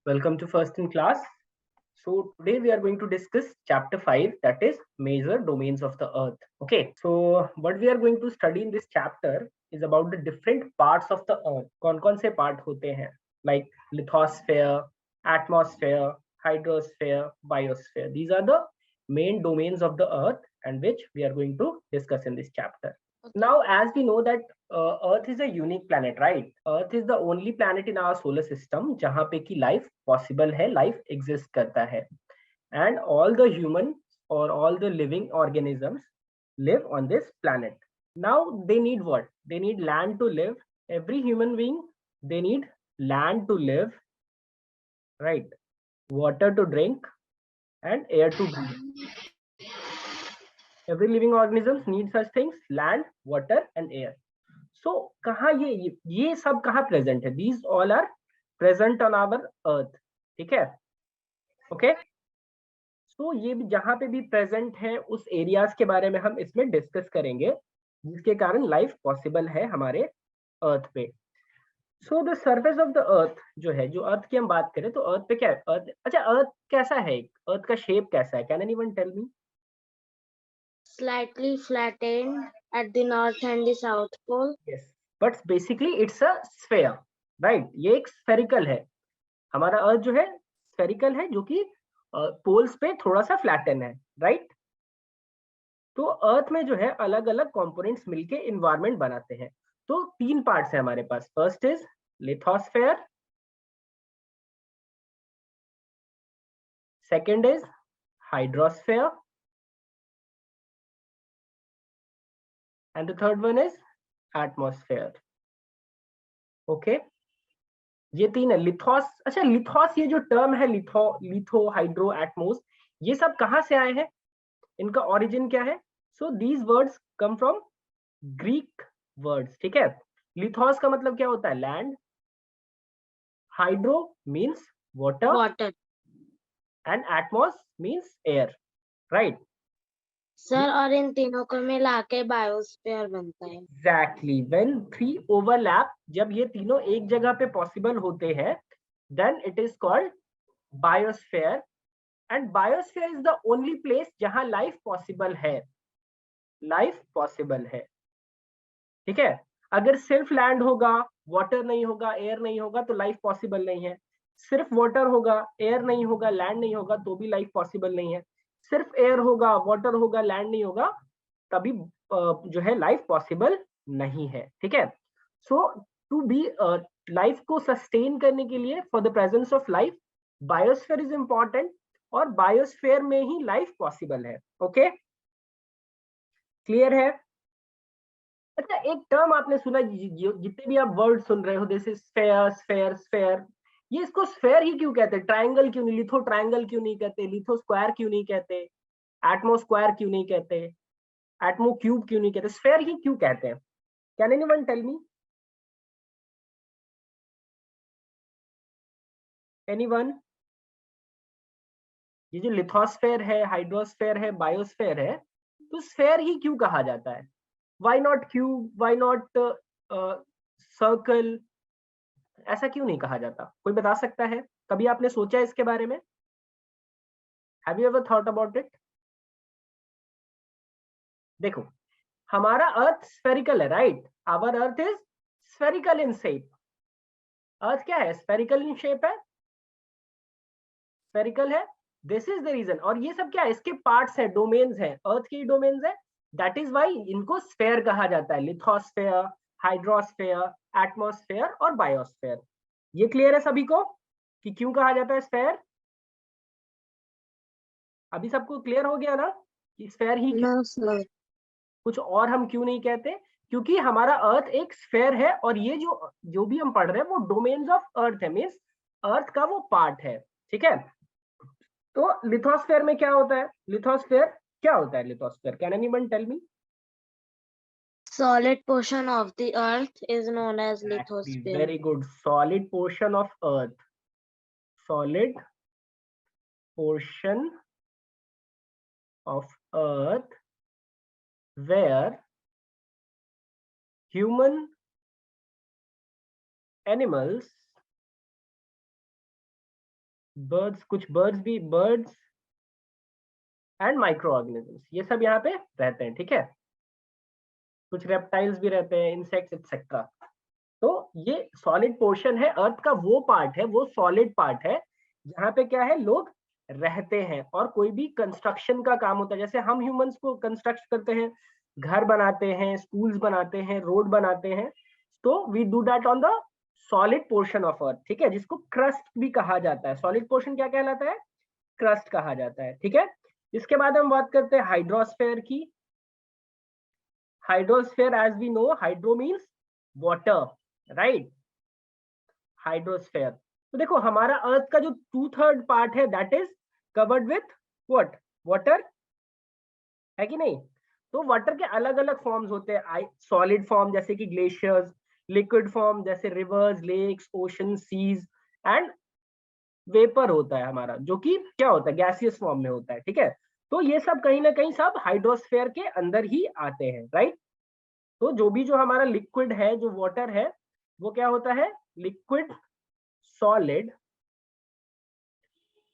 Welcome to First in Class. So today we are going to discuss chapter 5, that is major domains of the earth. Okay, so what we are going to study in this chapter is about the different parts of the earth. कौन-कौन से part होते हैं? Like lithosphere, atmosphere, hydrosphere, biosphere. These are the main domains of the earth and which we are going to discuss in this chapter. Now, as we know that Earth is a unique planet, right? Earth is the only planet in our solar system जहाँ पे की life possible है, life exist करता है, and all the human or all the living organisms live on this planet. Now they need what? They need land to live. Every human being, they need land to live, right? Water to drink and air to breathe. Every living organisms need such things: land, water and air. So कहाँ ये सब कहाँ present है? These all are present on our earth. ठीक है? Okay, सो ये भी जहाँ पे भी प्रेजेंट है उस एरियाज के बारे में हम इसमें डिस्कस करेंगे जिसके कारण लाइफ पॉसिबल है हमारे अर्थ पे. So the surface of the earth जो है, जो अर्थ की हम बात करें तो अर्थ पे क्या है? अर्थ, अच्छा अर्थ कैसा है? अर्थ का शेप कैसा है? Can anyone tell me? Slightly flattened at the north and the south pole. Yes, but basically it's a sphere, right? ये एक स्फेरिकल है. हमारा अर्थ जो है स्फेरिकल है, जो कि पोल्स पे थोड़ा सा फ्लैटन है, राइट? तो अर्थ में जो है अलग अलग कंपोनेंट्स मिलके इन्वायरमेंट बनाते हैं. तो तीन पार्ट्स है हमारे पास. First is lithosphere, second is hydrosphere and the third one is atmosphere. Okay, ये तीन है. लिथोस, अच्छा लिथोस ये जो टर्म है, लिथो हाइड्रो एटमोस, ये सब कहाँ से आए हैं? इनका ओरिजिन क्या है? So these words come from Greek words. ठीक है, लिथोस का मतलब क्या होता है? Land. Hydro means water and Atmos means air, right? Sir, और इन तीनों को मिला के बायोस्फीयर बनता है. एग्जैक्टली. व्हेन थ्री ओवरलैप, जब ये तीनों एक जगह पे पॉसिबल होते हैं, then it is called biosphere. And biosphere is the only place जहां लाइफ पॉसिबल है. लाइफ पॉसिबल है, ठीक है? अगर सिर्फ लैंड होगा, वाटर नहीं होगा, एयर नहीं होगा, तो लाइफ पॉसिबल नहीं है. सिर्फ वाटर होगा, एयर नहीं होगा, लैंड नहीं होगा, तो भी लाइफ पॉसिबल नहीं है. सिर्फ एयर होगा, वाटर होगा, लैंड नहीं होगा, तभी जो है लाइफ पॉसिबल नहीं है. ठीक है? सो टू बी लाइफ को सस्टेन करने के लिए, for the presence of life, biosphere is important, और बायोस्फीयर में ही लाइफ पॉसिबल है. ओके, क्लियर है? अच्छा, एक टर्म आपने सुना, जितने भी आप वर्ड सुन रहे हो, जैसे स्फेयर स्फेयर स्फेयर, ये इसको स्फेयर ही क्यों कहते हैं? ट्रायंगल क्यों नहीं? लिथो ट्रायंगल क्यों नहीं कहते? लिथो स्क्वायर क्यों नहीं कहते? एटमो स्क्वायर क्यों नहीं कहते? एटमो क्यूब क्यों नहीं कहते? स्फेयर ही क्यों कहते हैं? Can anyone tell me? Anyone? ये जो लिथोस्फेयर है, हाइड्रोस्फेयर है, बायोस्फेयर है, तो स्फेयर ही क्यों कहा जाता है? Why not cube? Why not circle? ऐसा क्यों नहीं कहा जाता? कोई बता सकता है? कभी आपने सोचा इसके बारे में? Have you ever thought about it? देखो, हमारा अर्थ स्फेरिकल है, right? Our earth is spherical in shape. Earth क्या है? स्फेरिकल इन शेप है, स्फेरिकल है. This is the reason. और ये सब क्या है? इसके पार्ट्स है, डोमेन्स है, अर्थ के डोमेन्स है. दैट इज व्हाई इनको स्फेयर कहा जाता है. लिथोस्फेयर, हाइड्रोस्फेयर, एटमॉस्फेयर और बायोस्फेयर. ये क्लियर है सभी को कि क्यों कहा जाता है स्फेयर? अभी सबको क्लियर हो गया ना कि स्फेयर ही क्यों? No sir. कुछ और हम क्यों नहीं कहते? क्योंकि हमारा अर्थ एक स्फेयर है, और ये जो जो भी हम पढ़ रहे हैं वो डोमेन्स ऑफ अर्थ है, मींस अर्थ का वो पार्ट है. ठीक है? तो लिथोस्फेयर में क्या होता है? लिथोस्फेयर क्या होता है? Lithosphere, can anyone tell me? Solid portion of the earth is known as lithosphere. Very good. Solid portion of earth. Solid portion of earth where human, animals birds, कुछ बर्ड्स भी, birds and micro organisms, ये सब यहाँ पे रहते हैं, ठीक है। कुछ रेप्टाइल्स भी रहते हैं, इंसेक्ट्स एक्सेट्रा। तो ये सॉलिड पोर्शन है, अर्थ का वो पार्ट है, वो सॉलिड पार्ट है जहाँ पे क्या है, लोग रहते हैं और कोई भी कंस्ट्रक्शन का काम होता है। जैसे हम ह्यूमंस को कंस्ट्रक्ट करते हैं, घर बनाते हैं, स्कूल्स बनाते हैं, रोड बनाते हैं, तो we do that on the solid portion of earth, ठीक है, जिसको क्रस्ट भी कहा जाता है। सॉलिड पोर्शन क्या कहलाता है, क्रस्ट कहा जाता है, ठीक है। इसके बाद हम बात करते हैं हाइड्रोस्फेयर की। Hydrosphere, as we know, hydro means water, right, hydrosphere. तो देखो हमारा अर्थ का जो 2/3 पार्ट है that is covered with what, water, है कि नहीं। तो वाटर के अलग अलग फॉर्म्स होते हैं, सॉलिड फॉर्म जैसे कि ग्लेशियर्स, लिक्विड फॉर्म जैसे rivers, lakes, ocean, seas, and vapour होता है हमारा, जो कि क्या होता है, गैसियस फॉर्म में होता है, ठीक है। तो ये सब कहीं ना कहीं सब हाइड्रोस्फेयर के अंदर ही आते हैं, राइट। तो जो भी जो हमारा लिक्विड है, जो वाटर है, वो क्या होता है, लिक्विड, सॉलिड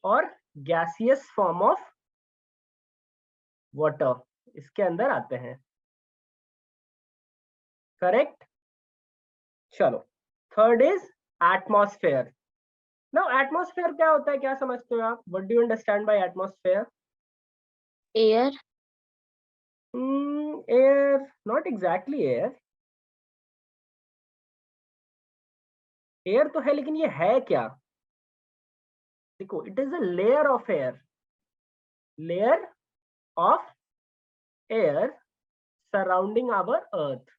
और गैसियस फॉर्म ऑफ वाटर, इसके अंदर आते हैं, करेक्ट। चलो, third is atmosphere. Now atmosphere क्या होता है, क्या समझते हो आप, what do you understand by atmosphere? Air. Air, not exactly air. Air तो है, लेकिन ये है क्या, देखो, it is a layer of air, layer of air surrounding our earth,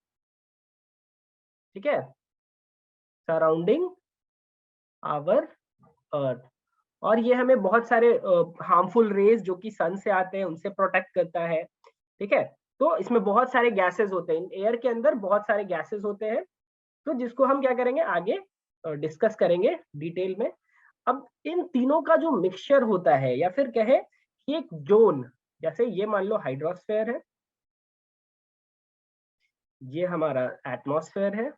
ठीक है, सराउंडिंग आवर अर्थ। और ये हमें बहुत सारे हार्मफुल रेज जो कि सन से आते हैं उनसे प्रोटेक्ट करता है, ठीक है। तो इसमें बहुत सारे गैसेस होते हैं, एयर के अंदर बहुत सारे गैसेस होते हैं, तो जिसको हम क्या करेंगे, आगे डिस्कस करेंगे डिटेल में। अब इन तीनों का जो मिक्सचर होता है, या फिर कहे कि एक जोन, जैसे ये मान लो हाइड्रोस्फेयर है, ये हमारा एटमॉस्फेयर है,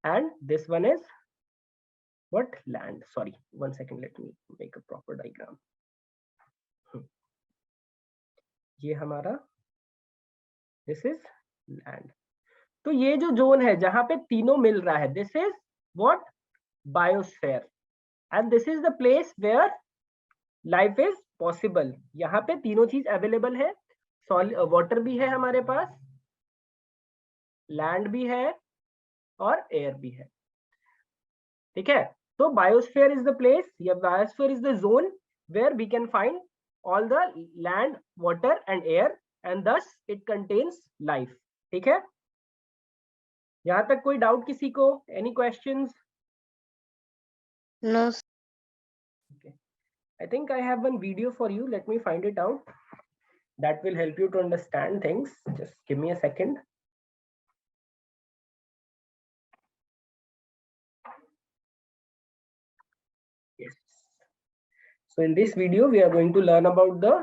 and this one is what, land. Sorry, 1 second, let me make a proper diagram. ये हमारा, this is land. तो ये जो जोन है जहां पे तीनों मिल रहा है, this is what, biosphere, and this is the place where life is possible. यहाँ पे तीनों चीज अवेलेबल है, वाटर भी है हमारे पास, लैंड भी है और एयर भी है, ठीक है। तो बायोस्फीयर इज द प्लेस, या biosphere is the zone where we can find all the land, water and air, and this it contains life, ठीक है। यहाँ तक कोई डाउट किसी को, any questions? No. Okay, I think I have one video for you, let me find it out, that will help you to understand things. Just give me a second. Yes. So in this video, we are going to learn about the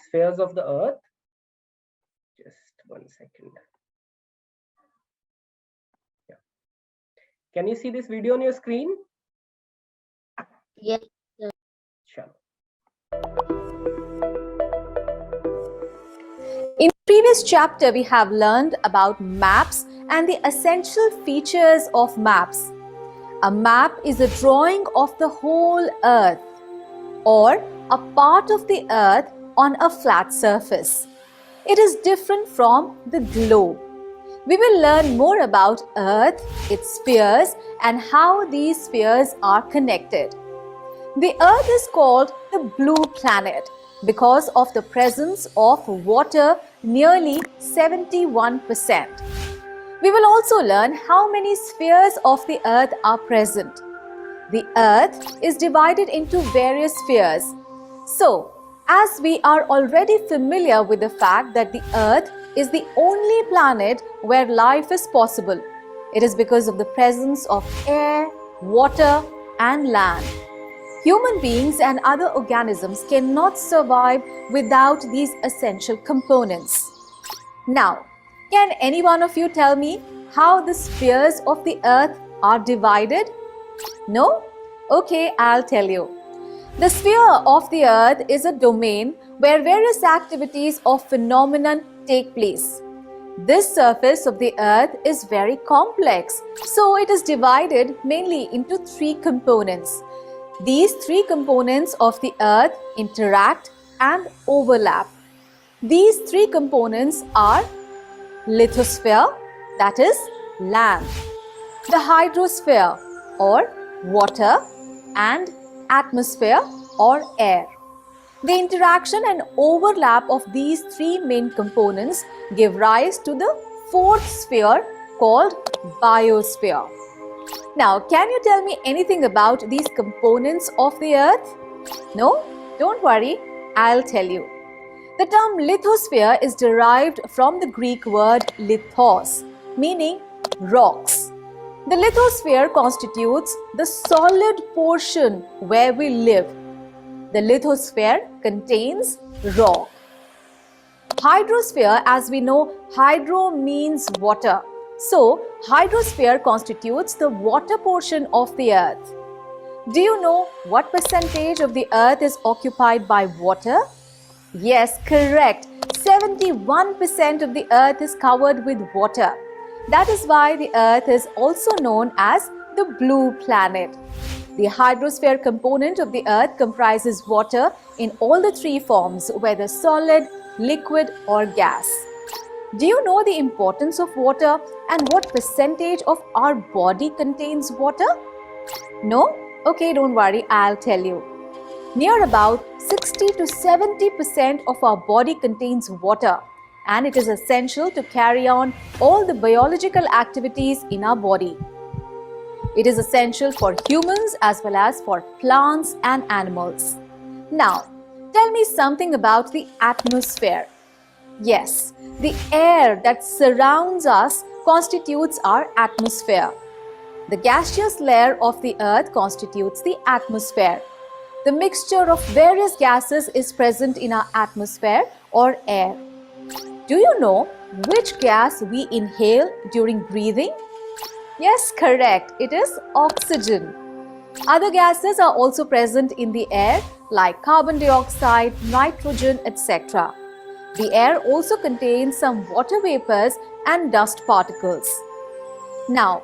spheres of the earth. Just 1 second. Yeah. Can you see this video on your screen? Yes. Sure. In the previous chapter, we have learned about maps and the essential features of maps. A map is a drawing of the whole earth or a part of the earth on a flat surface. It is different from the globe. We will learn more about Earth, its spheres, and how these spheres are connected. The Earth is called the blue planet because of the presence of water, nearly 71%. We will also learn how many spheres of the Earth are present. The Earth is divided into various spheres. So, as we are already familiar with the fact that the Earth is the only planet where life is possible, it is because of the presence of air, water, and land. Human beings and other organisms cannot survive without these essential components. Now, can any one of you tell me how the spheres of the Earth are divided? No? Okay, I'll tell you. The sphere of the earth is a domain where various activities or phenomenon take place. This surface of the earth is very complex, so it is divided mainly into three components. These three components of the earth interact and overlap. These three components are lithosphere, that is land, the hydrosphere or water, and atmosphere or air. The interaction and overlap of these three main components give rise to the fourth sphere called biosphere. Now, can you tell me anything about these components of the earth? No? Don't worry, I'll tell you. The term lithosphere is derived from the Greek word lithos, meaning rocks. The lithosphere constitutes the solid portion where we live. The lithosphere contains rock. Hydrosphere, as we know, hydro means water. So, hydrosphere constitutes the water portion of the earth. Do you know what percentage of the earth is occupied by water? Yes, correct. 71% of the earth is covered with water. That is why the earth is also known as the blue planet. The hydrosphere component of the earth comprises water in all the three forms, whether solid, liquid or gas. Do you know the importance of water and what percentage of our body contains water? No? Okay, don't worry, I'll tell you. Near about 60 to 70% of our body contains water, and it is essential to carry on all the biological activities in our body. It is essential for humans as well as for plants and animals. Now, tell me something about the atmosphere. Yes, the air that surrounds us constitutes our atmosphere. The gaseous layer of the earth constitutes the atmosphere. The mixture of various gases is present in our atmosphere or air. Do you know which gas we inhale during breathing? Yes, correct. It is oxygen. Other gases are also present in the air like carbon dioxide, nitrogen, etc. The air also contains some water vapors and dust particles. Now,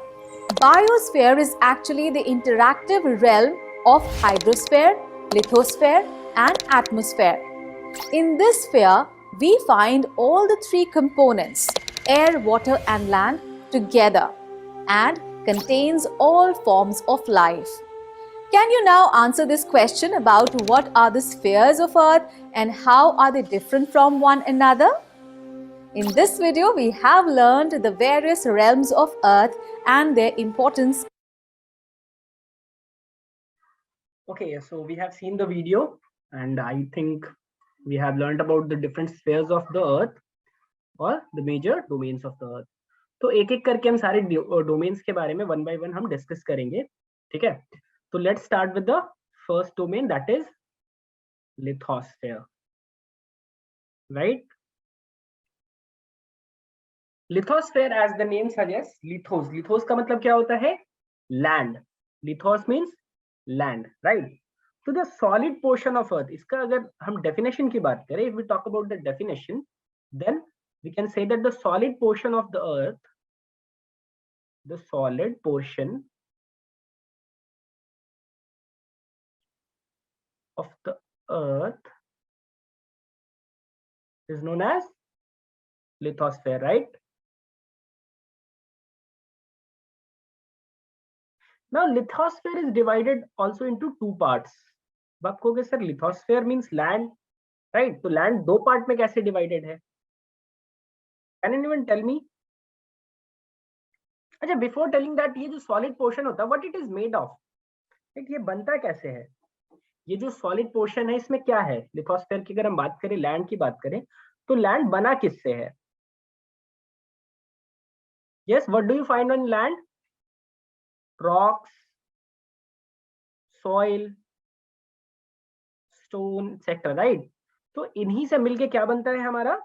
biosphere is actually the interactive realm of hydrosphere, lithosphere and atmosphere. In this sphere, we find all the three components, air, water and land, together and contains all forms of life. Can you now answer this question about what are the spheres of Earth and how are they different from one another? In this video, we have learned the various realms of Earth and their importance. Okay, so we have seen the video and I think we have learned about the different spheres of the earth or the major domains of the earth. तो एक एक करके हम सारे domains के बारे में one by one हम डिस्कस करेंगे, ठीक है? तो let's start with the first domain, that is lithosphere, right? Lithosphere as the name suggest, lithos, lithos का मतलब क्या होता है? Land. Lithos means land, right? तो the solid portion of earth, इसका अगर हम डेफिनेशन की बात करें, if we talk about the definition, then we can say that the solid portion of the earth, the solid portion of the earth is known as lithosphere, right? Now lithosphere is divided also into two parts. आप कहोगे sir lithosphere means land, right? तो land दो part में कैसे divided है? Can anyone tell me? अच्छा, before telling that, ये जो सॉलिड पोर्शन होता है, what it is made of, ये बनता कैसे है? ये जो सॉलिड पोर्शन है, इसमें क्या है? लिथोस्फेयर की अगर हम बात करें, लैंड की बात करें, तो लैंड बना किससे है? Yes, what do you find on land? Rocks, soil, stone etcetera, right? तो इन्हीं से मिलके क्या बनता है? हमारा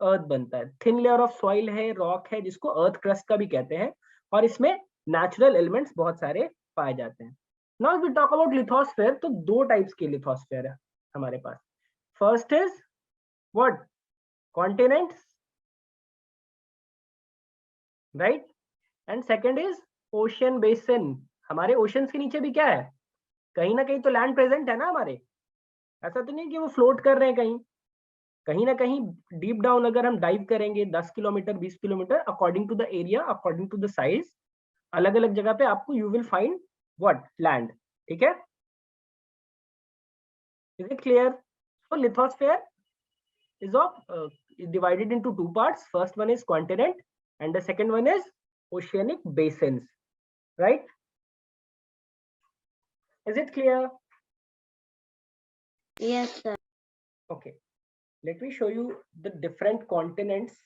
अर्थ बनता है. थिन लेयर ऑफ सॉइल है, रॉक है, जिसको अर्थ क्रस्ट का भी कहते हैं, और इसमें नेचुरल एलिमेंट्स बहुत सारे पाए जाते हैं. Now we talk about lithosphere, तो दो टाइप्स के लिथोस्फेयर है हमारे पास. First is what, continents, right, and second is ocean basin. हमारे ओशंस के नीचे भी क्या है, कहीं ना कहीं तो लैंड प्रेजेंट है ना हमारे. ऐसा तो नहीं कि वो फ्लोट कर रहे हैं, कहीं कहीं ना कहीं डीप डाउन अगर हम डाइव करेंगे 10 kilometre 20 kilometre, according to the area, according to the size, अलग अलग जगह पे आपको you will find what, land. ठीक है, is it clear? So lithosphere is divided into two parts. First one is continent and the second one is oceanic basins, right? Is it clear? Yes, sir. Okay, let me show you the different continents.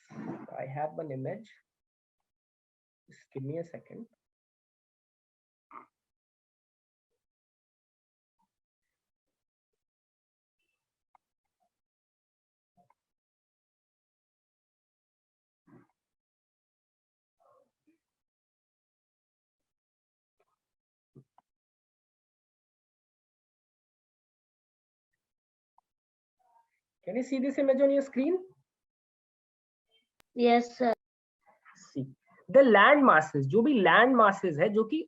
I have one image, just give me a second. Can you see this image on your screen? Yes, sir. See the land masses, जो भी land masses है जो कि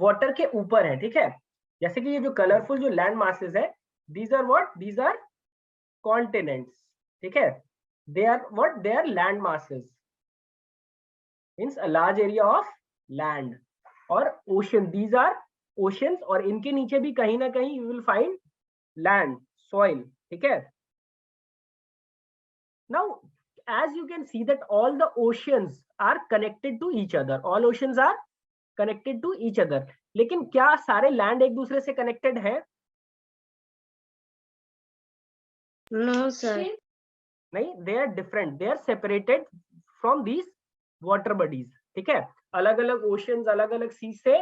water के ऊपर है, ठीक है, जैसे कि ये जो कलरफुल जो land masses है, these are what, these are continents. ठीक है, they are what, they are land masses, means a large area of land. और ocean, these are oceans, और इनके नीचे भी कहीं ना कहीं you will find land, soil. ठीक है, now as you can see that all the oceans are connected to each other, all oceans are connected to each other. लेकिन क्या सारे लैंड एक दूसरे से कनेक्टेड है? No, sir. नहीं, they are different, they are separated from these water bodies. ठीक है, अलग अलग ओशंस, अलग अलग सी से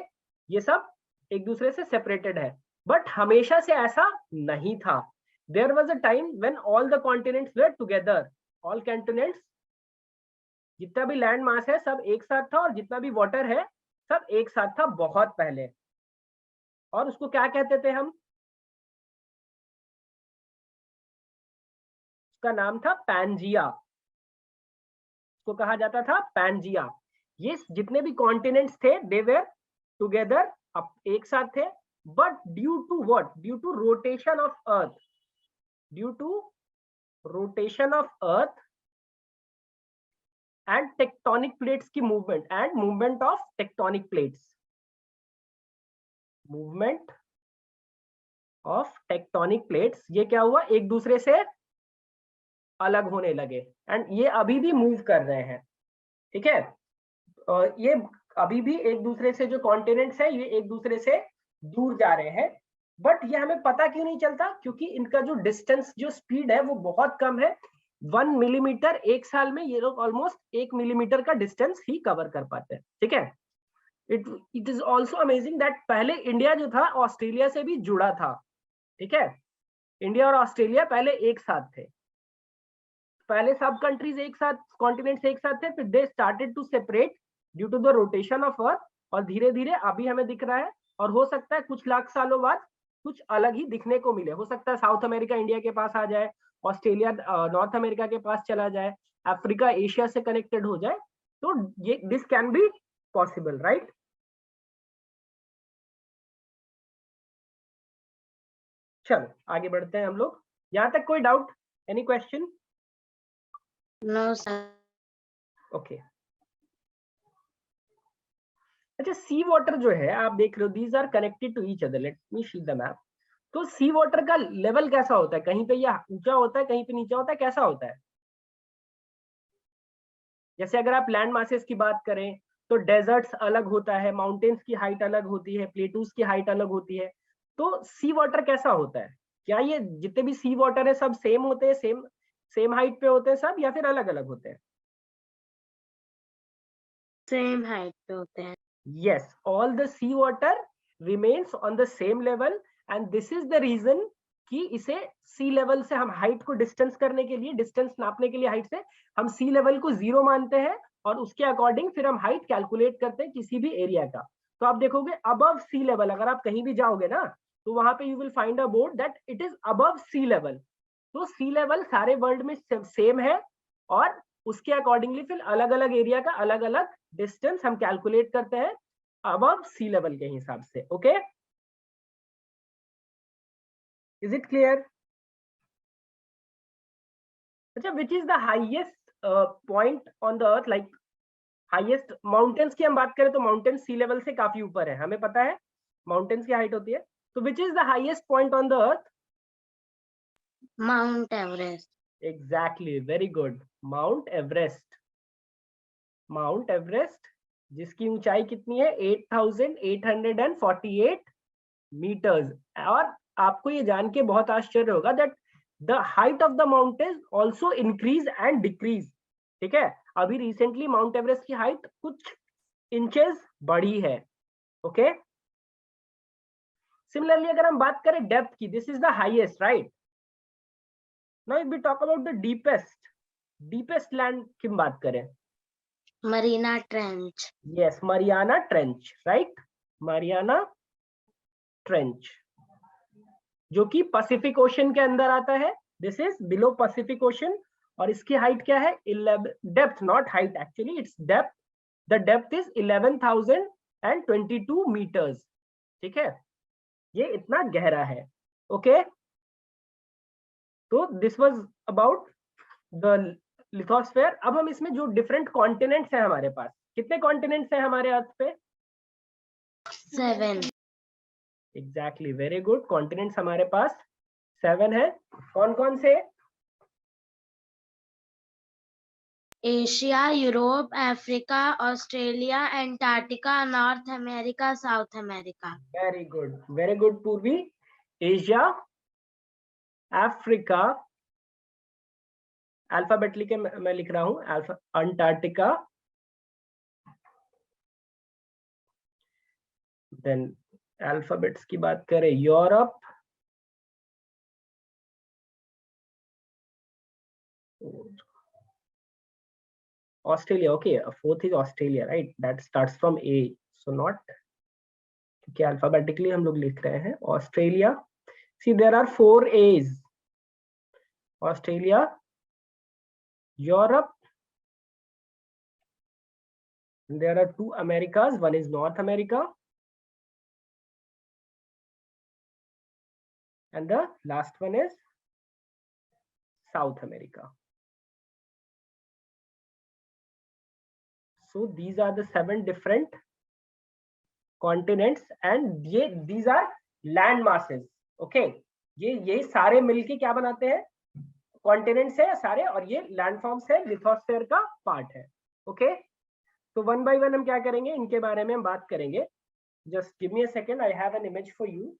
ये सब एक दूसरे से सेपरेटेड है, बट हमेशा से ऐसा नहीं था. There was a time when all the continents were together, all continents, जितना भी लैंड मास है सब एक साथ था, और जितना भी वाटर है सब एक साथ था बहुत पहले. और उसको क्या कहते थे हम? उसका नाम था पैंजिया, उसको कहा जाता था पैंजिया. ये जितने भी कॉन्टिनेंट्स थे दे वर टुगेदर, अब एक साथ थे, but due to what, due to rotation of earth, due to rotation of earth and tectonic plates की movement, and movement of tectonic plates, movement of tectonic plates, ये क्या हुआ, एक दूसरे से अलग होने लगे, एंड ये अभी भी मूव कर रहे हैं. ठीक है, ये अभी भी एक दूसरे से, जो कॉन्टिनेंट्स है ये एक दूसरे से दूर जा रहे हैं, बट ये हमें पता क्यों नहीं चलता? क्योंकि इनका जो डिस्टेंस, जो स्पीड है वो बहुत कम है. 1 मिलीमीटर एक साल में ये लोग ऑलमोस्ट 1 मिलीमीटर का डिस्टेंस ही कवर कर पाते हैं. ठीक है, it is also amazing that पहले इंडिया जो था ऑस्ट्रेलिया से भी जुड़ा था. ठीक है, इंडिया और ऑस्ट्रेलिया पहले एक साथ थे, पहले सब कंट्रीज एक साथ, कॉन्टिनेंट्स एक साथ थे, फिर they started to separate due to the rotation of earth, और धीरे धीरे अभी हमें दिख रहा है, और हो सकता है कुछ लाख सालों बाद कुछ अलग ही दिखने को मिले. हो सकता है साउथ अमेरिका इंडिया के पास आ जाए, ऑस्ट्रेलिया नॉर्थ अमेरिका के पास चला जाए, अफ्रीका एशिया से कनेक्टेड हो जाए, तो ये this can be possible, right? चलो आगे बढ़ते हैं हम लोग. यहाँ तक कोई doubt, any question? No, sir. Okay. अच्छा, सी वाटर जो है आप देख रहे हो, these are connected to each other. Let me see the map. तो सी वाटर का लेवल कैसा होता है? कहीं पे यह ऊंचा होता है, कहीं पे नीचा होता है, कैसा होता है? जैसे अगर आप लैंड मासेस की बात करें तो डेजर्ट्स अलग होता है, माउंटेन्स की हाइट अलग होती है, प्लेटूज की हाइट अलग होती है. तो सी वाटर कैसा होता है? क्या ये जितने भी सी वाटर है सब सेम होते हैं, सेम हाइट पे होते हैं सब, या फिर अलग अलग होते हैं? Same height पे होते हैं. Yes, all the sea water remains on the same level, and this is the reason कि इसे सी लेवल से हम हाइट को डिस्टेंस करने के लिए, डिस्टेंस नापने के लिए हाइट से हम सी लेवल को 0 मानते हैं, और उसके अकॉर्डिंग फिर हम हाइट कैलकुलेट करते हैं किसी भी एरिया का. तो आप देखोगे अबव सी लेवल, अगर आप कहीं भी जाओगे ना तो वहां पे you will find a board that it is above sea level. तो सी लेवल सारे वर्ल्ड में सेम है और उसके अकॉर्डिंगली फिर अलग अलग एरिया का अलग अलग डिस्टेंस हम कैलकुलेट करते हैं अबव सी लेवल के हिसाब से। Okay, is it clear? अच्छा, which is the highest point on the earth, like highest mountains की हम बात करें तो माउंटेन सी लेवल से काफी ऊपर है, हमें पता है माउंटेन्स की हाइट होती है। तो विच is the highest point on the earth? Mount Everest. Exactly, very good, mount Everest. Mount Everest जिसकी ऊंचाई कितनी है 8848 मीटर्स। और आपको ये जान के बहुत आश्चर्य होगा that the height of the mountain also increase and decrease. ठीक है, अभी रिसेंटली माउंट एवरेस्ट की हाइट कुछ इंचेस बढ़ी है। ओके, सिमिलरली अगर हम बात करें डेप्थ की, this is the highest, right? Now if we talk about the deepest land की बात करें, Marina trench. Yes, Mariana trench, right? Mariana trench जो कि पैसिफिक ओशन के अंदर आता है। This is below Pacific Ocean और इसकी हाइट क्या है 11, depth not height, actually it's depth. The depth is 11,022 metres. ठीक है, ये इतना गहरा है। ओके, तो this was about the lithosphere. अब हम इसमें जो डिफरेंट कॉन्टिनेंट्स हैं हमारे पास, कितने कॉन्टिनेंट्स हैं हमारे अर्थ पे? 7। एग्जैक्टली, वेरी गुड, कॉन्टिनेंट्स हमारे पास 7 है। कौन कौन से? Asia, Europe, Africa, Australia, Antarctica, north America, south America. Very good पूर्वी। एशिया, अफ्रीका, अल्फाबेट लिखे मैं लिख रहा हूं, अंटार्कटिका, देन अल्फाबेट्स की बात करें Europe, Australia. Okay, fourth is Australia, right? That starts from A, so not, क्योंकि अल्फाबेटिकली हम लोग लिख रहे हैं Australia. See there are 4 A's, Australia, Europe, there are 2 Americas, one is North America and the last one is South America. So these are the 7 different continents and these are land masses. Okay, ये सारे मिलके क्या बनाते हैं? Continents है सारे, और ये लैंडफॉर्म्स है, लिथोस्फेयर का पार्ट है। ओके, तो वन बाय वन हम क्या करेंगे, इनके बारे में हम बात करेंगे। Just give me a second, I have an image for you.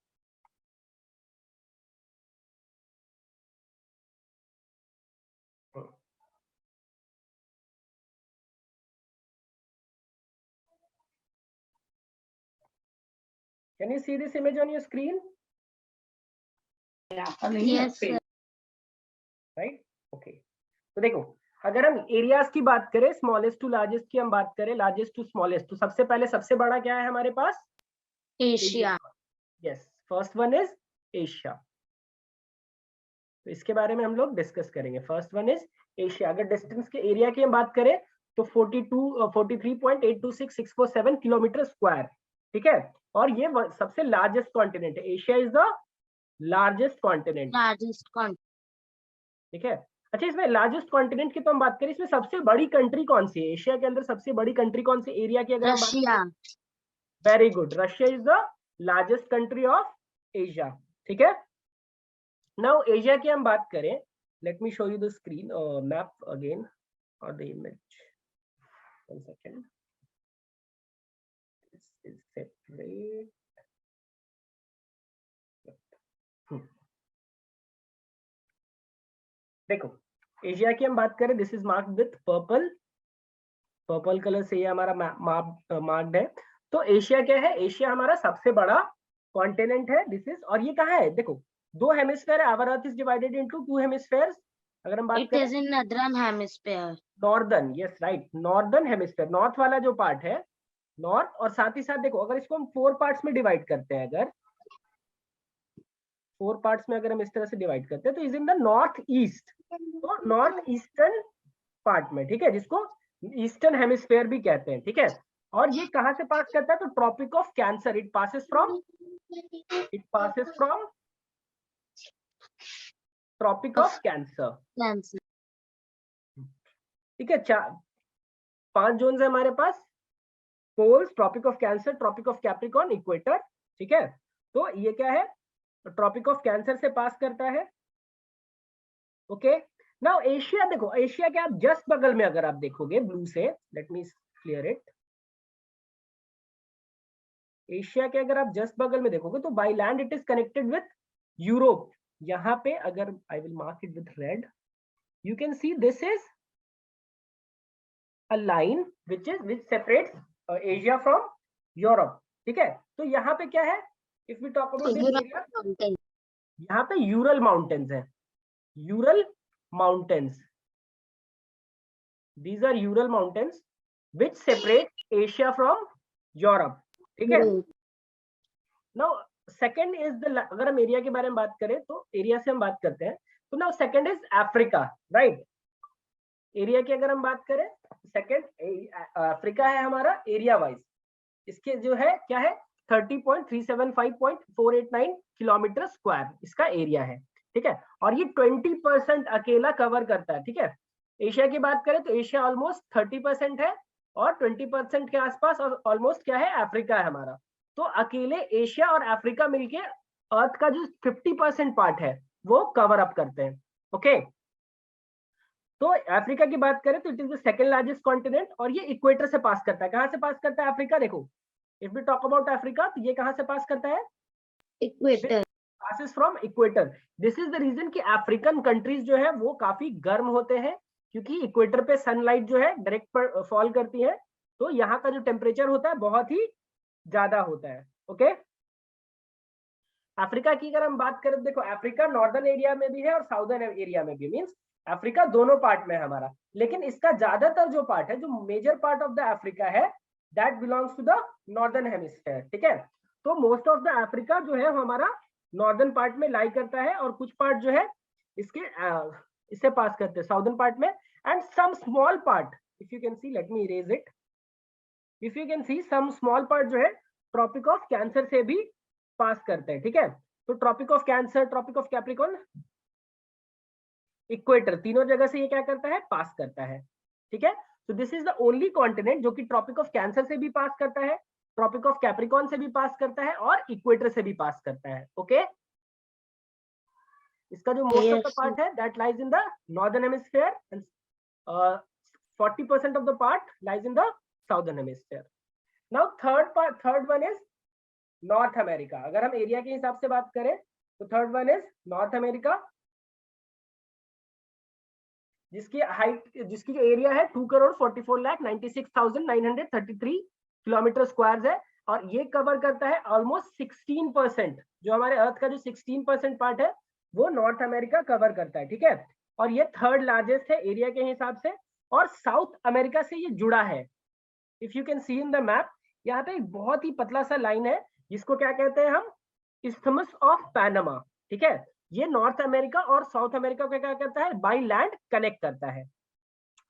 Can you see this image on your screen? Yes, sir. Right? Okay. तो देखो, अगर हम एरियाज की बात करें, स्मॉलेस्ट टू लार्जेस्ट की हम बात करें, लार्जेस्ट टू स्मॉलेस्ट, तो सबसे पहले सबसे बड़ा क्या है हमारे पास? Asia. Yes, first one is Asia. तो इसके बारे में हम लोग डिस्कस करेंगे। First one is Asia. अगर डिस्टेंस के एरिया की हम बात करें तो 43.826647 किलोमीटर स्क्वायर। ठीक है, और ये सबसे लार्जेस्ट कॉन्टिनेंट है। Asia is the largest continent. ठीक है, अच्छा, इसमें लार्जेस्ट कॉन्टिनेंट की तो हम बात करें, इसमें सबसे बड़ी कंट्री कौन सी है? एशिया के अंदर सबसे बड़ी कंट्री कौन सी एरिया की अगर हम बात करें? Very good, Russia is the largest country of Asia. ठीक है, नाउ एशिया की हम बात करें, let me show you the screen map again और the image, one second, this is separate. देखो, एशिया की हम बात करें, this is marked with purple colour से ये हमारा मार्क्ड है। तो एशिया क्या है? एशिया हमारा सबसे बड़ा कॉन्टिनेंट है। दिस इज, और ये कहाँ है? देखो, 2 हेमिस्फेयर है। Our earth is divided into 2 hemispheres. अगर हम बात करें, it is in northern hemisphere. Northern, yes right, northern hemisphere, north वाला जो पार्ट है नॉर्थ, और साथ ही साथ देखो अगर इसको हम 4 पार्ट्स में डिवाइड करते हैं, अगर 4 पार्ट्स में अगर हम इस तरह से डिवाइड करते हैं तो is in the north east, तो नॉर्थ ईस्टर्न पार्ट में, ठीक है, जिसको ईस्टर्न हेमिस्फेयर भी कहते हैं, ठीक है। और ये कहां से पास करता है, तो tropic of Cancer, it passes from Tropic of Cancer, ठीक है। 5 जोन्स है हमारे पास, poles, Tropic of cancer, tropic of Capricorn, equator, ठीक है। तो ये क्या है, ट्रॉपिक ऑफ कैंसर से पास करता है, ओके। नाउ एशिया, देखो एशिया के आप जस्ट बगल में अगर आप देखोगे ब्लू से, let me clear it, Asia के अगर आप जस्ट बगल में देखोगे तो by land it is connected with Europe. यहाँ पे अगर I will mark it with red, you can see this is a line which separates Asia from Europe, ठीक है। तो यहाँ पे क्या है, if we talk about this area, यहाँ पे यूरल माउंटेन्स है, Ural mountains, these are Ural mountains which separate Asia from Europe, ठीक है। नाउ सेकंड इज द, अगर हम एरिया के बारे में बात करें तो एरिया से हम बात करते हैं, तो now second is Africa, right. Area की अगर हम बात करें, सेकंड अफ्रीका है हमारा एरिया वाइज, इसके जो है क्या है 30.375.489 किलोमीटर स्क्वायर इसका एरिया है, ठीक है। और ये 20% अकेला कवर करता है, ठीक है। एशिया की बात करें तो एशिया ऑलमोस्ट 30% है, और 20% के आसपास और ऑलमोस्ट क्या है अफ्रीका है हमारा। तो अकेले एशिया और अफ्रीका मिलके अर्थ का जो 50% पार्ट है वो कवर अप करते हैं, ओके। तो अफ्रीका की बात करें तो it is the second largest continent, और ये इक्वेटर से पास करता है। कहां से पास करता है अफ्रीका, देखो if we talk about Africa तो ये कहां से पास करता है, equator, passes from equator. This is the reason कि अफ्रीकन कंट्रीज जो है वो काफी गर्म होते हैं, क्योंकि इक्वेटर पे सनलाइट जो है डायरेक्ट पर फॉल करती है, तो यहाँ का जो टेम्परेचर होता है बहुत ही ज्यादा होता है, ओके। अफ्रीका की अगर हम बात करें, देखो अफ्रीका नॉर्दर्न एरिया में भी है और साउदर्न एरिया में भी, मींस अफ्रीका दोनों पार्ट में है हमारा, लेकिन इसका ज्यादातर जो पार्ट है, जो major part of the Africa है, that belongs to the northern hemisphere, ठीक है। तो मोस्ट ऑफ द अफ्रीका जो है हमारा नॉर्दर्न पार्ट में लाई करता है, और कुछ पार्ट जो है इसके इससे पास करते हैं साउदर्न पार्ट में, and some small part, if you can see, let me erase it, if you can see some small part जो है ट्रॉपिक ऑफ कैंसर से भी पास करते हैं, ठीक है। तो tropic of cancer, tropic of Capricorn, equator, तीनों जगह से ये क्या करता है, पास करता है, ठीक है। तो this is the only continent जो कि ट्रॉपिक ऑफ कैंसर से भी पास करता है, ट्रॉपिक ऑफ कैप्रिकॉर्न से भी पास करता है, और इक्वेटर से भी पास करता है, ओके। इसका जो मोस्ट ऑफ द पार्ट है that lies in the northern hemisphere, and 40% of the part lies in the southern hemisphere. Now third one is north America. अगर हम एरिया के हिसाब से बात करें तो third one is north America, जिसकी जो एरिया है 2,44,96,933 किलोमीटर स्क्वायर है, और ये कवर करता है ऑलमोस्ट 16%, जो हमारे अर्थ का जो 16% पार्ट है वो नॉर्थ अमेरिका कवर करता है, ठीक है। और ये थर्ड लार्जेस्ट है एरिया के हिसाब से, और साउथ अमेरिका से ये जुड़ा है। If you can C in the map, यहाँ पे एक बहुत ही पतला सा लाइन है जिसको क्या कहते हैं हम, इस्थमस ऑफ पैनामा, ठीक है। ये नॉर्थ अमेरिका और साउथ अमेरिका को क्या करता है, बाय लैंड कनेक्ट करता है,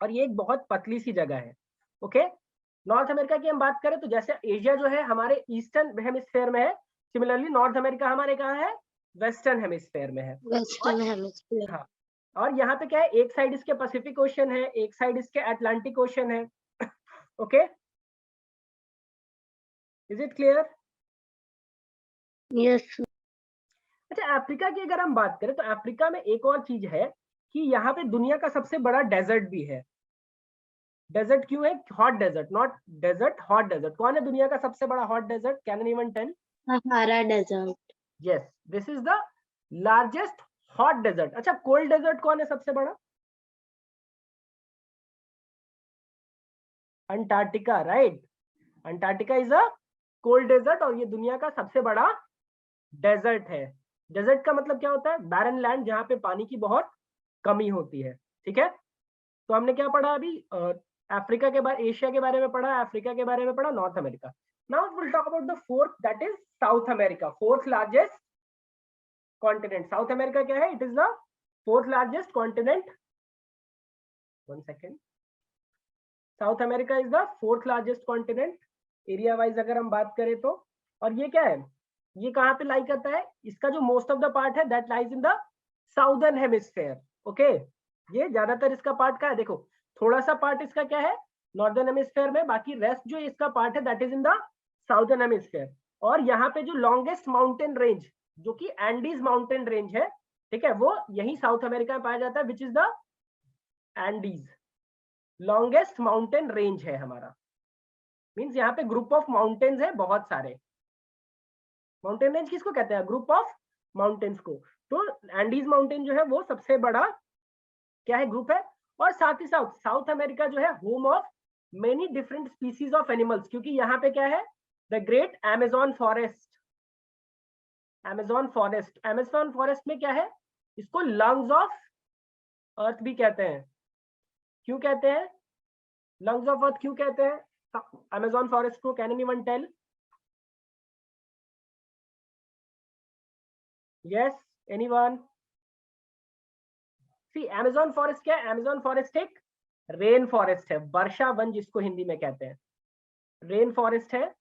और ये एक बहुत पतली सी जगह है, ओके। नॉर्थ अमेरिका की हम बात करें तो जैसे एशिया जो है हमारे ईस्टर्न हेमिस्फीयर में है, सिमिलरली नॉर्थ अमेरिका हमारे कहाँ है, वेस्टर्न हेमिस्फीयर में है, वेस्टर्न हेमिस्फीयर। हाँ। और यहाँ पे क्या है, एक साइड इसके पैसिफिक ओशन है, एक साइड इसके अटलांटिक ओशन है, okay. Is it clear? Yes. अच्छा, अफ्रीका की अगर हम बात करें तो अफ्रीका में एक और चीज है कि यहाँ पे दुनिया का सबसे बड़ा डेजर्ट भी है। डेजर्ट क्यों है, hot desert, not desert, hot desert. कौन है दुनिया का सबसे बड़ा hot desert, can anyone tell? Sahara desert. Yes, this is the largest hot desert. अच्छा, कोल्ड डेजर्ट कौन है सबसे बड़ा? Antarctica, right. Antarctica is a cold desert, और ये दुनिया का सबसे बड़ा डेजर्ट है। डेजर्ट का मतलब क्या होता है, बैरन लैंड, जहाँ पे पानी की बहुत कमी होती है, ठीक है। तो हमने क्या पढ़ा अभी, अफ्रीका के बारे, एशिया के बारे में पढ़ा, अफ्रीका के बारे में पढ़ा, north America. Now will talk about the fourth, that is south America, fourth largest continent. South America क्या है? It is the fourth largest continent. 1 second. South America is the fourth largest continent area wise अगर हम बात करें तो. और ये क्या है? ये कहाँ पे लाई करता है? इसका जो मोस्ट ऑफ द पार्ट है that lies in the southern hemisphere. Okay, ये ज्यादातर इसका पार्ट का है. देखो थोड़ा सा पार्ट इसका क्या है? नॉर्दर्न हेमिस्फेयर में, बाकी रेस्ट जो इसका पार्ट है that is in the southern hemisphere. और यहाँ पे जो लॉन्गेस्ट माउंटेन रेंज जो कि एंडीज माउंटेन रेंज है, ठीक है, वो यही साउथ अमेरिका में पाया जाता है, विच is the Andes. Longest mountain range है हमारा. मीन्स यहाँ पे ग्रुप ऑफ माउंटेन्स है बहुत सारे. माउंटेन रेंज किसको कहते हैं? ग्रुप ऑफ माउंटेन्स को. तो एंडीज माउंटेन जो है वो सबसे बड़ा क्या है? ग्रुप है. और साथ ही साथ साउथ अमेरिका जो है home of many different species of animals, क्योंकि यहाँ पे क्या है? The great Amazon forest. Amazon forest, Amazon forest में क्या है? इसको लंग्स ऑफ अर्थ भी कहते हैं. क्यों कहते हैं लंग्स ऑफ अर्थ? क्यों कहते हैं अमेजोन फॉरेस्ट को? Can anyone tell? Yes, anyone? See Amazon forest क्या है? अमेजोन फॉरेस्ट एक रेन फॉरेस्ट है, वर्षा वन जिसको हिंदी में कहते हैं, रेन फॉरेस्ट है.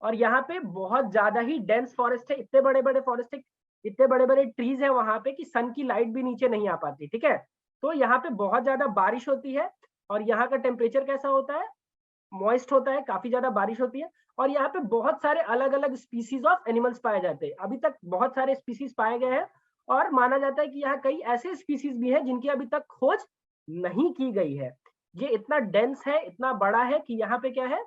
और यहाँ पे बहुत ज्यादा ही डेंस फॉरेस्ट है. इतने बड़े बड़े फॉरेस्ट है, इतने बड़े बड़े ट्रीज है वहां पे कि सन की लाइट भी नीचे नहीं आ पाती. ठीक है, तो यहाँ पे बहुत ज्यादा बारिश होती है. और यहाँ का टेम्परेचर कैसा होता है? मॉइस्ट होता है, काफी ज्यादा बारिश होती है. और यहाँ पे बहुत सारे अलग अलग स्पीसीज ऑफ एनिमल्स पाए जाते हैं. अभी तक बहुत सारे स्पीसीज पाए गए हैं और माना जाता है कि यहाँ कई ऐसे स्पीसीज भी हैं जिनकी अभी तक खोज नहीं की गई है. ये इतना डेंस है, इतना बड़ा है कि यहाँ पे क्या है?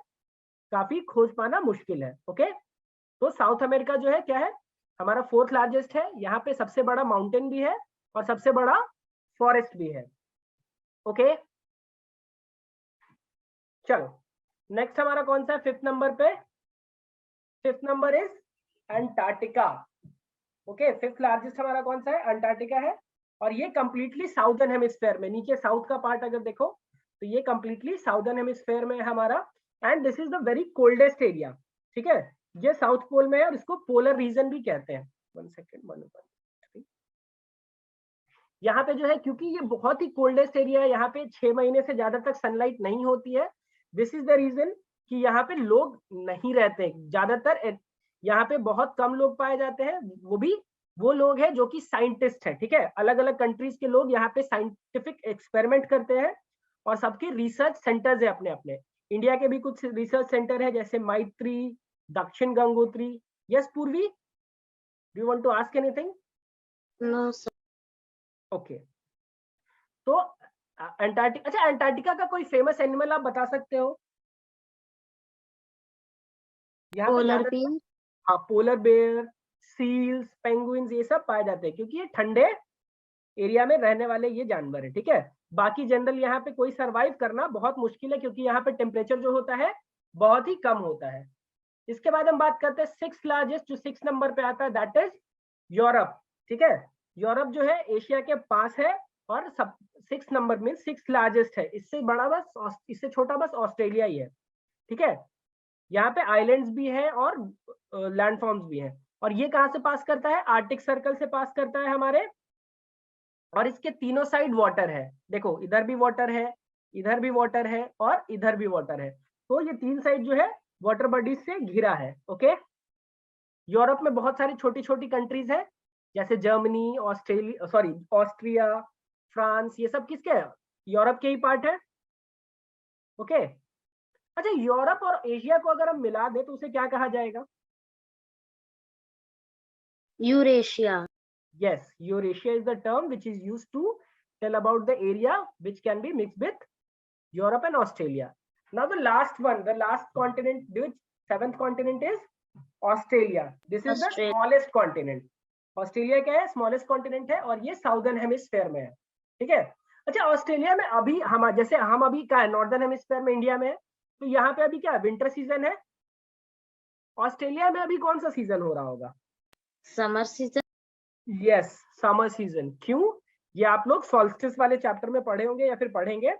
काफी खोज पाना मुश्किल है. ओके, तो साउथ अमेरिका जो है क्या है? हमारा फोर्थ लार्जेस्ट है. यहाँ पे सबसे बड़ा माउंटेन भी है और सबसे बड़ा फॉरेस्ट भी है. ओके, चलो नेक्स्ट हमारा कौन सा है? फिफ्थ नंबर पे. Fifth number is Antarctica. Okay, fifth largest हमारा कौन सा है? अंटार्कटिका है. और ये कंप्लीटली साउदर्न हेमिस्फेयर में, नीचे साउथ का पार्ट अगर देखो तो ये कंप्लीटली साउदर्न हेमिस्फेयर में है हमारा. And this is the very coldest area. ठीक है, ये साउथ पोल में है और इसको पोलर रीजन भी कहते हैं. 1 सेकेंड. यहाँ पे जो है, क्योंकि ये बहुत ही कोल्डेस्ट एरिया है, यहाँ पे 6 महीने से ज्यादा तक सनलाइट नहीं होती है. दिस इज द रीजन कि यहाँ पे लोग नहीं रहते. ज्यादातर यहाँ पे बहुत कम लोग पाए जाते हैं, वो भी वो लोग हैं जो कि साइंटिस्ट है. ठीक है, अलग अलग कंट्रीज के लोग यहाँ पे साइंटिफिक एक्सपेरिमेंट करते हैं और सबके रिसर्च सेंटर्स है अपने अपने. इंडिया के भी कुछ रिसर्च सेंटर है जैसे Maitri, Dakshin Gangotri. Yes Purvi, do you want to ask anything? No sir. Okay, तो अंटार्कटिका. अच्छा, अंटार्कटिका का कोई फेमस एनिमल आप बता सकते हो? Polar bear. हाँ, पोलर बेयर, सील्स, पेंगुइन्स, ये सब पाए जाते हैं क्योंकि ये ठंडे एरिया में रहने वाले ये जानवर है. ठीक है, बाकी जनरल यहाँ पे कोई सरवाइव करना बहुत मुश्किल है क्योंकि यहाँ पे टेम्परेचर जो होता है बहुत ही कम होता है. इसके बाद हम बात करते हैं सिक्स लार्जेस्ट, जो 6 नंबर पे आता है, दैट इज यूरोप. ठीक है, यूरोप जो है एशिया के पास है और सब 6 नंबर में 6 लार्जेस्ट है. इससे बड़ा बस, इससे छोटा बस ऑस्ट्रेलिया ही है. ठीक है, यहाँ पे आइलैंड्स भी है और लैंडफॉर्म्स भी है. और ये कहाँ से पास करता है? आर्टिक सर्कल से पास करता है हमारे. और इसके तीनों साइड वाटर है. देखो इधर भी वाटर है, इधर भी वाटर है और इधर भी वाटर है. तो ये 3 साइड जो है वाटर बॉडीज से घिरा है. ओके, यूरोप में बहुत सारी छोटी छोटी कंट्रीज है जैसे जर्मनी, ऑस्ट्रिया, फ्रांस. ये सब किसके है? यूरोप के ही पार्ट है. ओके, अच्छा, यूरोप और एशिया को अगर हम मिला दे तो उसे क्या कहा जाएगा? Eurasia. Yes, Eurasia is the term which is used to tell about the area which can be mixed with Europe and Australia. Now the last one, the last continent, which 7th continent is Australia. This is the smallest continent. Australia क्या है? Smallest continent है और ये Southern Hemisphere में है. ठीक है, अच्छा, ऑस्ट्रेलिया में अभी हम जैसे हम अभी क्या है? नॉर्दर्न हेमिस्फीयर में इंडिया में है, तो यहाँ पे अभी क्या विंटर सीजन है. ऑस्ट्रेलिया में अभी कौन सा सीजन हो रहा होगा? Summer season. Yes, summer season. क्यों? ये आप लोग सॉल्स्टिस वाले चैप्टर में पढ़े होंगे या फिर पढ़ेंगे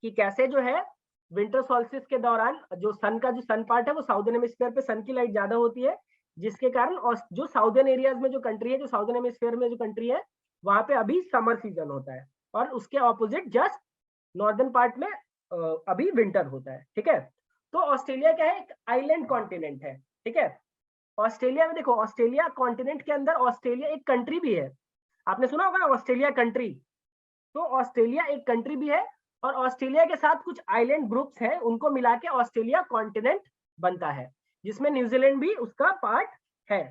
कि कैसे जो है विंटर सॉल्स्टिस के दौरान जो सन पार्ट है वो साउदर्न हेमिस्फीयर पे सन की लाइट ज्यादा होती है, जिसके कारण और जो साउदर्न एरियाज में जो कंट्री है, जो साउदर्न हेमिस्फीयर में जो कंट्री है, वहां पे अभी समर सीजन होता है, और उसके ऑपोजिट जस्ट नॉर्दर्न पार्ट में अभी विंटर होता है। ठीक है, तो ऑस्ट्रेलिया क्या है, एक आइलैंड कॉन्टिनेंट है। ठीक है, ऑस्ट्रेलिया में देखो, ऑस्ट्रेलिया कॉन्टिनेंट के अंदर ऑस्ट्रेलिया एक कंट्री भी है। आपने सुना होगा ऑस्ट्रेलिया कंट्री, तो ऑस्ट्रेलिया एक कंट्री भी है, और ऑस्ट्रेलिया के साथ कुछ आइलैंड ग्रुप्स हैं, उनको मिला के ऑस्ट्रेलिया कॉन्टिनेंट बनता है, जिसमें न्यूजीलैंड भी उसका पार्ट है।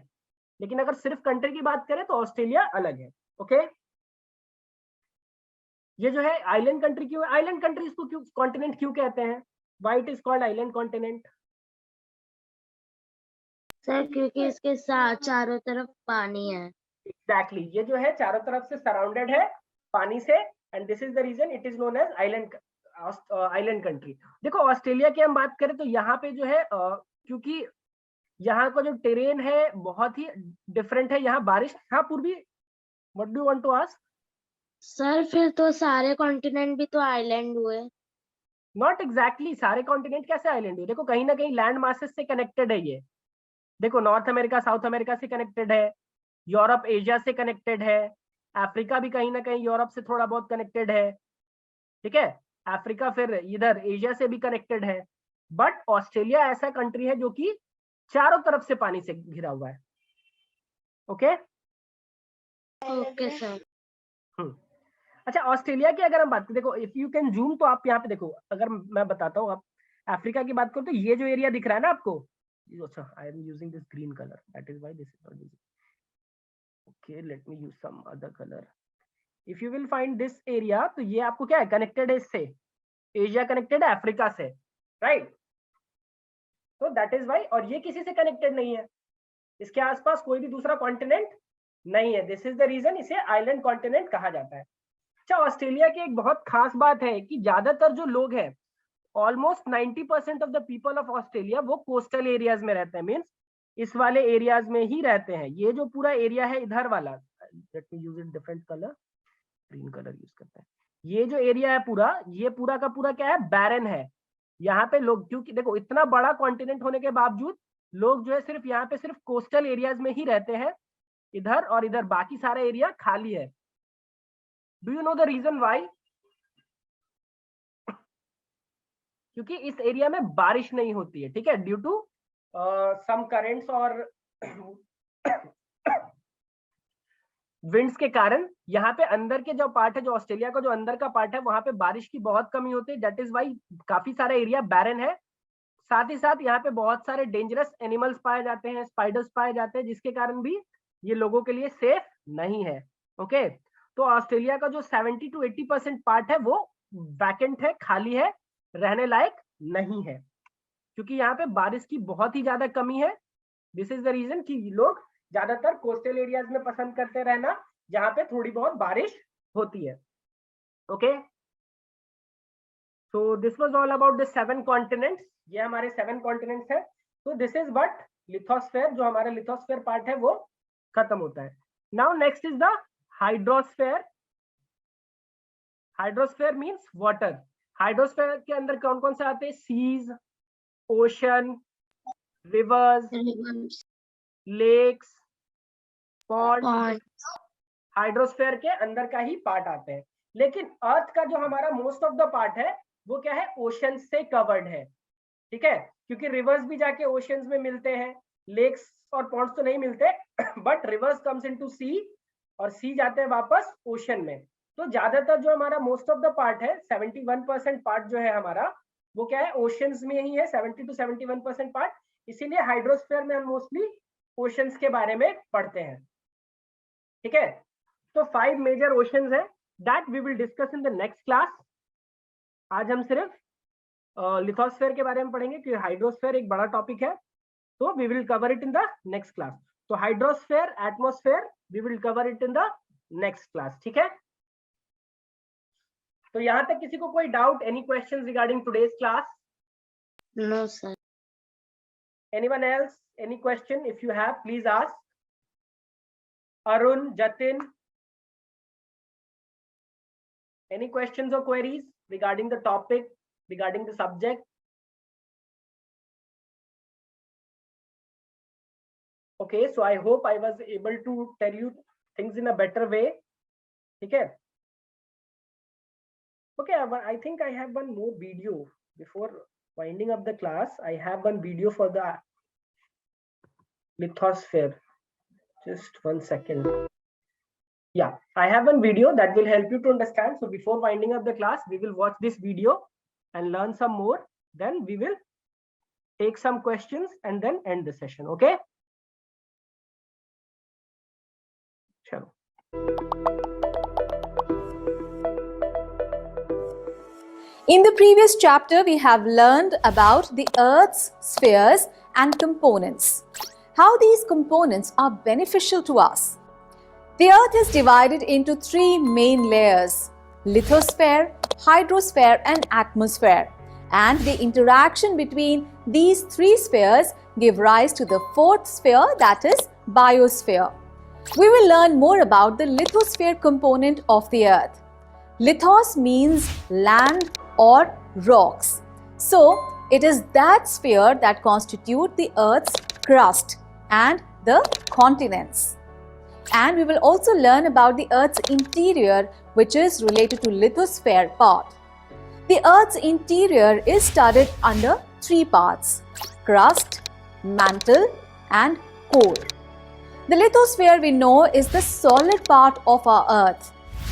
लेकिन अगर सिर्फ कंट्री की बात करें तो ऑस्ट्रेलिया अलग है। ओके, ये जो है आइलैंड कंट्री क्यों है, आइलैंड कंट्री इसको क्यों कॉन्टिनेंट क्यों कहते हैं, why it is called island continent? Sir क्योंकि इसके चारों तरफ पानी है। एग्जैक्टली, ये जो है चारों तरफ से सराउंडेड है पानी से, and this is the reason it is known as island country. देखो ऑस्ट्रेलिया की हम बात करें तो यहाँ पे जो है क्योंकि यहाँ का जो टेरेन है बहुत ही डिफरेंट है, यहाँ बारिश, हाँ Purvi, what do you want to ask? Sir फिर तो सारे कॉन्टिनेंट भी तो आइलैंड हुए। नॉट एग्जैक्टली, सारे कॉन्टिनेंट कैसे आइलैंड हुए? देखो कहीं ना कहीं लैंड मासेस से कनेक्टेड है ये। देखो नॉर्थ अमेरिका साउथ अमेरिका से कनेक्टेड है, यूरोप एशिया से कनेक्टेड है, अफ्रीका भी कहीं ना कहीं यूरोप से थोड़ा बहुत कनेक्टेड है। ठीक है, अफ्रीका फिर इधर एशिया से भी कनेक्टेड है, बट ऑस्ट्रेलिया ऐसा कंट्री है जो कि चारों तरफ से पानी से घिरा हुआ है। Okay okay sir. अच्छा, ऑस्ट्रेलिया की अगर हम बात करें, देखो इफ यू कैन जूम, तो आप यहाँ पे देखो, अगर मैं बताता हूँ, आप अफ्रीका की बात करो तो ये जो एरिया दिख रहा है ना आपको, अच्छा I am using this green colour, that is why this is not using, okay let me use some other colour. If you will find this area, तो ये आपको क्या है, कनेक्टेड है इससे, एशिया कनेक्टेड है अफ्रीका से, राइट? तो दैट इज व्हाई, और ये किसी से कनेक्टेड नहीं है, इसके आसपास कोई भी दूसरा कॉन्टिनेंट नहीं है, दिस इज द रीजन इसे आइलैंड कॉन्टिनेंट कहा जाता है। अच्छा, ऑस्ट्रेलिया की एक बहुत खास बात है कि ज्यादातर जो लोग हैं, almost 90% of the people of Australia वो कोस्टल एरियाज में रहते हैं, मीन्स इस वाले एरियाज में ही रहते हैं। ये जो पूरा एरिया है इधर वाला, late me use it different colour, green colour use करते हैं, ये जो एरिया है पूरा, ये पूरा का पूरा क्या है, बैरन है। यहाँ पे लोग, क्योंकि देखो इतना बड़ा कॉन्टिनेंट होने के बावजूद लोग जो है सिर्फ यहाँ पे सिर्फ कोस्टल एरियाज में ही रहते हैं, इधर और इधर बाकी सारा एरिया खाली है। Do you know the reason why? क्योंकि इस एरिया में बारिश नहीं होती है। ठीक है, ड्यू टू सम करेंट्स और विंड्स के कारण यहाँ पे अंदर के जो पार्ट है, जो ऑस्ट्रेलिया का जो अंदर का पार्ट है, वहां पे बारिश की बहुत कमी होती है, दैट इज वाई काफी सारा एरिया बैरन है। साथ ही साथ यहाँ पे बहुत सारे डेंजरस एनिमल्स पाए जाते हैं, स्पाइडर्स पाए जाते हैं, जिसके कारण भी ये लोगों के लिए सेफ नहीं है। ओके, तो ऑस्ट्रेलिया का जो 70 to 80% पार्ट है वो वैकेंट है, खाली है, रहने लायक नहीं है, क्योंकि यहाँ पे बारिश की बहुत ही ज्यादा कमी है। दिस इज द रीजन कि लोग ज्यादातर कोस्टल एरियाज में पसंद करते रहना, जहाँ पे थोड़ी बहुत बारिश होती है। Okay, so this was all about the 7 continents. ये हमारे 7 कॉन्टिनेंट्स है। तो दिस इज बट लिथोस्फेयर, जो हमारा लिथोस्फेयर पार्ट है वो खत्म होता है। Now next is the hydrosphere. Hydrosphere means water. Hydrosphere के अंदर कौन कौन से आते हैं? Seas, ocean, rivers, lakes, pond, hydrosphere के अंदर का ही पार्ट आते हैं। लेकिन अर्थ का जो हमारा मोस्ट ऑफ द पार्ट है वो क्या है, ओशन से कवर्ड है। ठीक है, क्योंकि रिवर्स भी जाके ओशंस में मिलते हैं, लेक्स और पॉन्ड्स तो नहीं मिलते, बट रिवर्स कम्स इनटू सी और सी जाते हैं वापस ओशन में। तो ज्यादातर जो हमारा मोस्ट ऑफ द पार्ट है, 71% पार्ट जो है हमारा, वो क्या है, ओशंस में ही है, 70 to 71% पार्ट। इसीलिए हाइड्रोस्फीयर में हम मोस्टली ओशंस के बारे में पढ़ते हैं। ठीक है, तो 5 मेजर ओशंस है, that we will discuss in the next class. आज हम सिर्फ लिथोस्फेयर के बारे में पढ़ेंगे, क्योंकि हाइड्रोस्फेयर एक बड़ा टॉपिक है, तो we will cover it in the next class. तो hydrosphere, atmosphere, we will cover it in the next class. ठीक है, तो यहां तक किसी को कोई doubt, any questions regarding today's class? No sir. Anyone else, any question? If you have, please ask. Arun, Jatin, any questions or queries regarding the topic? regarding the subject? Okay, so I hope I was able to tell you things in a better way. Okay. Okay, I think I have one more video before winding up the class. I have one video for the lithosphere. Just 1 second. Yeah, I have one video that will help you to understand. So before winding up the class, we will watch this video and learn some more. Then we will take some questions and then end the session. Okay. Chalo. In the previous chapter, we have learned about the Earth's spheres and components, how these components are beneficial to us. The Earth is divided into three main layers: lithosphere, hydrosphere and atmosphere. And the interaction between these three spheres give rise to the fourth sphere, that is biosphere. We will learn more about the lithosphere component of the Earth. Lithos means land or rocks. So, it is that sphere that constitute the Earth's crust and the continents. And we will also learn about the Earth's interior, which is related to lithosphere part. The Earth's interior is studied under three parts: crust, mantle and core. The lithosphere we know is the solid part of our Earth.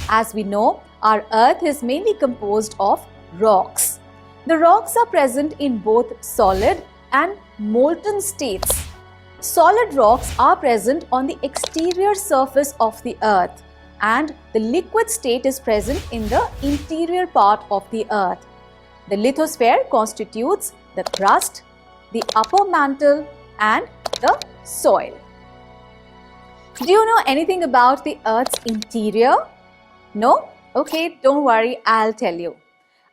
As we know, our Earth is mainly composed of rocks. The rocks are present in both solid and molten states. Solid rocks are present on the exterior surface of the Earth, and the liquid state is present in the interior part of the Earth. The lithosphere constitutes the crust, the upper mantle and the soil. Do you know anything about the Earth's interior? No? Okay, don't worry, I'll tell you.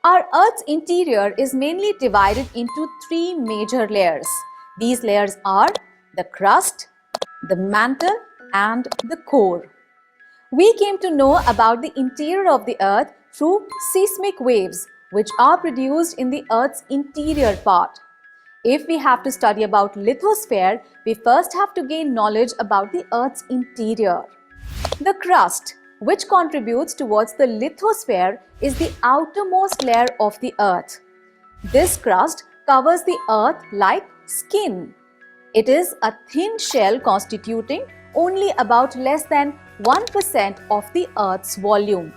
Our Earth's interior is mainly divided into three major layers. These layers are the crust, the mantle and the core. We came to know about the interior of the Earth through seismic waves, which are produced in the Earth's interior part. If we have to study about lithosphere, we first have to gain knowledge about the Earth's interior. The crust, which contributes towards the lithosphere, is the outermost layer of the Earth. This crust covers the Earth like skin. It is a thin shell constituting only about less than 1% of the Earth's volume.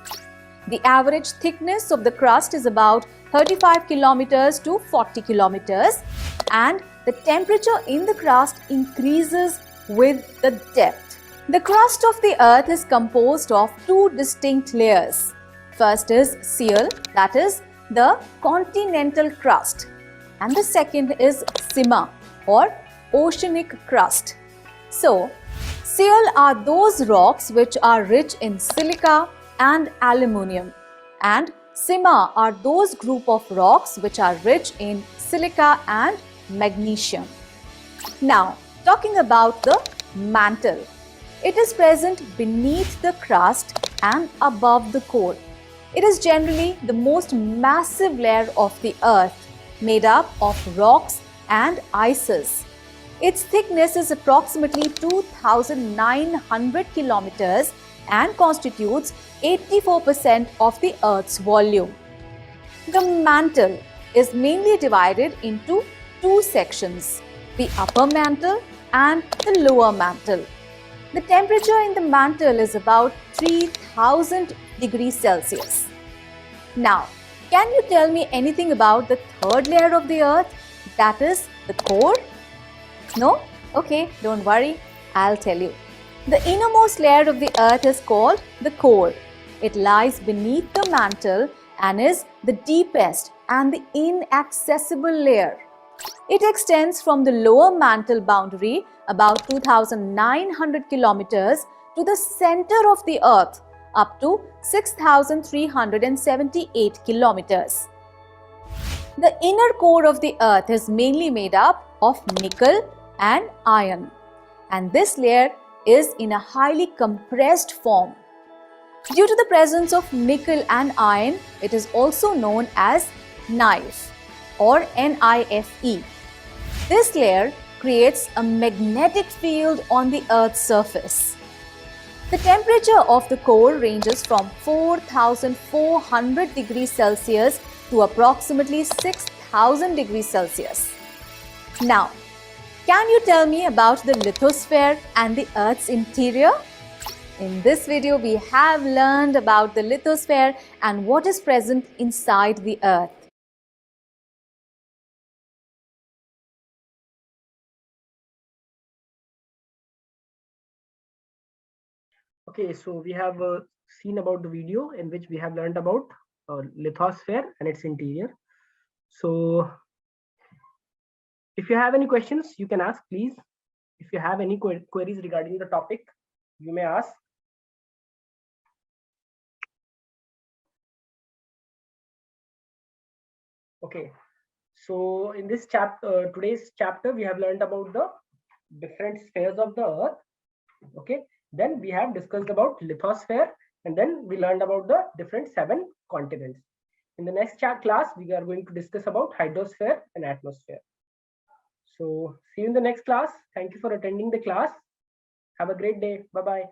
The average thickness of the crust is about 35 kilometers to 40 kilometers, and the temperature in the crust increases with the depth. The crust of the Earth is composed of two distinct layers. First is seal, that is the continental crust, and the second is sima or oceanic crust. So, seal are those rocks which are rich in silica and aluminium, and sima are those group of rocks which are rich in silica and magnesium. Now, talking about the mantle. It is present beneath the crust and above the core. It is generally the most massive layer of the Earth, made up of rocks and ices. Its thickness is approximately 2,900 kilometers and constitutes 84% of the Earth's volume. The mantle is mainly divided into two sections, the upper mantle and the lower mantle. The temperature in the mantle is about 3000 degrees Celsius. Now, can you tell me anything about the third layer of the Earth, that is the core? No? Okay, don't worry, I'll tell you. The innermost layer of the Earth is called the core. It lies beneath the mantle and is the deepest and the inaccessible layer. It extends from the lower mantle boundary about 2,900 kilometers to the center of the Earth up to 6,378 kilometers. The inner core of the Earth is mainly made up of nickel and iron, and this layer is in a highly compressed form. Due to the presence of nickel and iron, it is also known as knife or NIFE. This layer creates a magnetic field on the Earth's surface. The temperature of the core ranges from 4,400 degrees Celsius to approximately 6,000 degrees Celsius. Now, can you tell me about the lithosphere and the Earth's interior? In this video, we have learned about the lithosphere and what is present inside the Earth. Okay, so we have seen about the video in which we have learned about lithosphere and its interior. So if you have any questions, you can ask, please. If you have any queries regarding the topic, you may ask. Okay, so in this chapter, today's chapter, we have learned about the different spheres of the Earth. Okay, then we have discussed about lithosphere, and then we learned about the different 7 continents. In the next class, we are going to discuss about hydrosphere and atmosphere. So see you in the next class. Thank you for attending the class. Have a great day. Bye-bye.